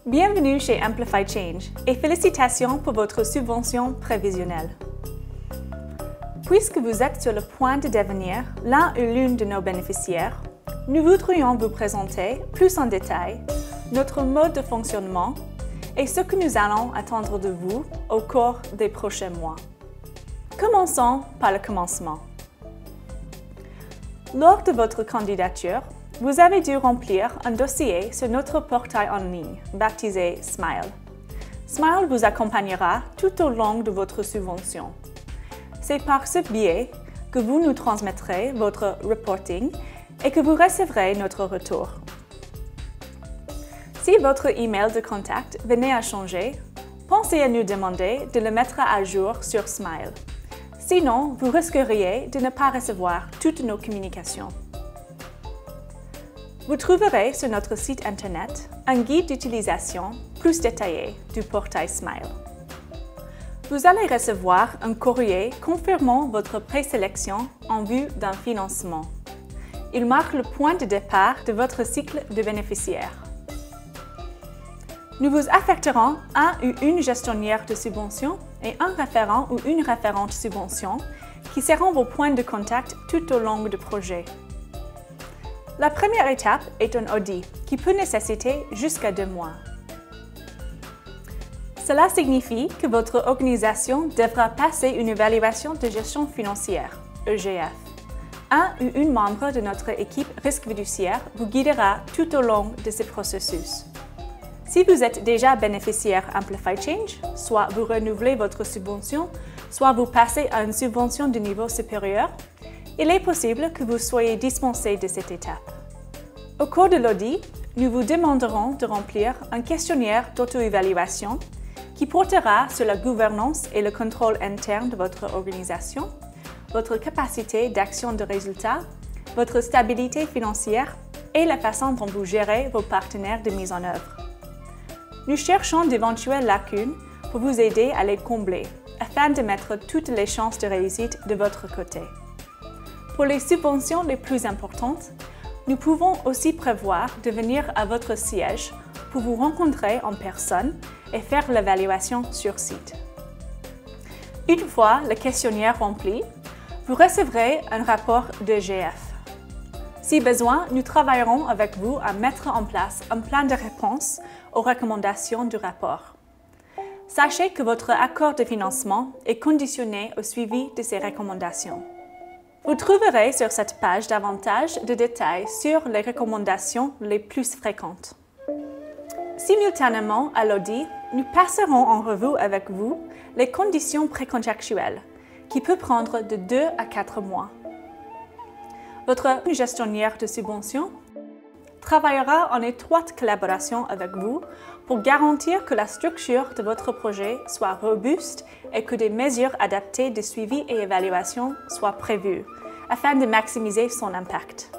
Bienvenue chez Amplify Change et félicitations pour votre subvention prévisionnelle. Puisque vous êtes sur le point de devenir l'un ou l'une de nos bénéficiaires, nous voudrions vous présenter plus en détail notre mode de fonctionnement et ce que nous allons attendre de vous au cours des prochains mois. Commençons par le commencement. Lors de votre candidature, vous avez dû remplir un dossier sur notre portail en ligne, baptisé Smile. Smile vous accompagnera tout au long de votre subvention. C'est par ce biais que vous nous transmettrez votre reporting et que vous recevrez notre retour. Si votre email de contact venait à changer, pensez à nous demander de le mettre à jour sur Smile. Sinon, vous risqueriez de ne pas recevoir toutes nos communications. Vous trouverez sur notre site Internet un guide d'utilisation plus détaillé du portail Smile. Vous allez recevoir un courrier confirmant votre présélection en vue d'un financement. Il marque le point de départ de votre cycle de bénéficiaires. Nous vous affecterons un ou une gestionnaire de subvention et un référent ou une référente subvention qui seront vos points de contact tout au long du projet. La première étape est un audit qui peut nécessiter jusqu'à 2 mois. Cela signifie que votre organisation devra passer une évaluation de gestion financière, EGF. Un ou une membre de notre équipe risque fiduciaire vous guidera tout au long de ce processus. Si vous êtes déjà bénéficiaire Amplify Change, soit vous renouvelez votre subvention, soit vous passez à une subvention de niveau supérieur, il est possible que vous soyez dispensé de cette étape. Au cours de l'audit, nous vous demanderons de remplir un questionnaire d'auto-évaluation qui portera sur la gouvernance et le contrôle interne de votre organisation, votre capacité d'action de résultat, votre stabilité financière et la façon dont vous gérez vos partenaires de mise en œuvre. Nous cherchons d'éventuelles lacunes pour vous aider à les combler, afin de mettre toutes les chances de réussite de votre côté. Pour les subventions les plus importantes, nous pouvons aussi prévoir de venir à votre siège pour vous rencontrer en personne et faire l'évaluation sur site. Une fois le questionnaire rempli, vous recevrez un rapport d'EGF. Si besoin, nous travaillerons avec vous à mettre en place un plan de réponse aux recommandations du rapport. Sachez que votre accord de financement est conditionné au suivi de ces recommandations. Vous trouverez sur cette page davantage de détails sur les recommandations les plus fréquentes. Simultanément à l'audit, nous passerons en revue avec vous les conditions précontractuelles, qui peuvent prendre de 2 à 4 mois. Votre gestionnaire de subvention travaillera en étroite collaboration avec vous pour garantir que la structure de votre projet soit robuste et que des mesures adaptées de suivi et évaluation soient prévues, afin de maximiser son impact.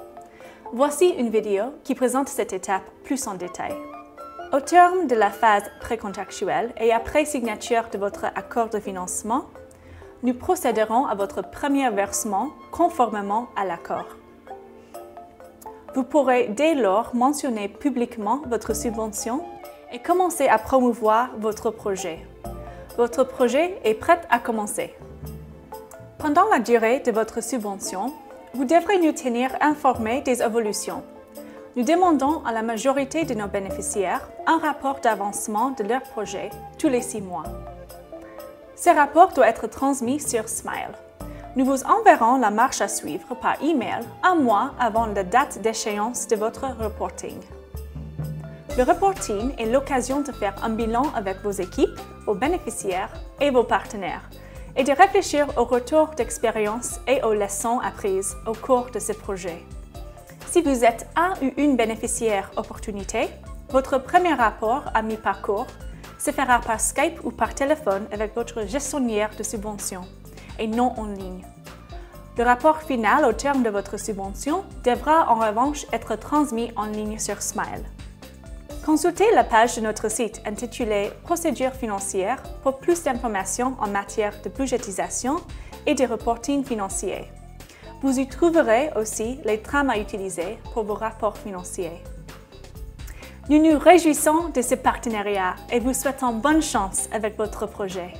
Voici une vidéo qui présente cette étape plus en détail. Au terme de la phase précontractuelle et après signature de votre accord de financement, nous procéderons à votre premier versement conformément à l'accord. Vous pourrez dès lors mentionner publiquement votre subvention et commencer à promouvoir votre projet. Votre projet est prêt à commencer. Pendant la durée de votre subvention, vous devrez nous tenir informés des évolutions. Nous demandons à la majorité de nos bénéficiaires un rapport d'avancement de leur projet tous les 6 mois. Ce rapport doit être transmis sur Smile. Nous vous enverrons la marche à suivre par email 1 mois avant la date d'échéance de votre reporting. Le reporting est l'occasion de faire un bilan avec vos équipes, vos bénéficiaires et vos partenaires et de réfléchir aux retours d'expérience et aux leçons apprises au cours de ce projet. Si vous êtes un ou une bénéficiaire opportunité, votre premier rapport à mi-parcours se fera par Skype ou par téléphone avec votre gestionnaire de subvention et non en ligne. Le rapport final au terme de votre subvention devra en revanche être transmis en ligne sur Smile. Consultez la page de notre site intitulée « Procédures financières » pour plus d'informations en matière de budgétisation et de reporting financier. Vous y trouverez aussi les trames à utiliser pour vos rapports financiers. Nous nous réjouissons de ce partenariat et vous souhaitons bonne chance avec votre projet.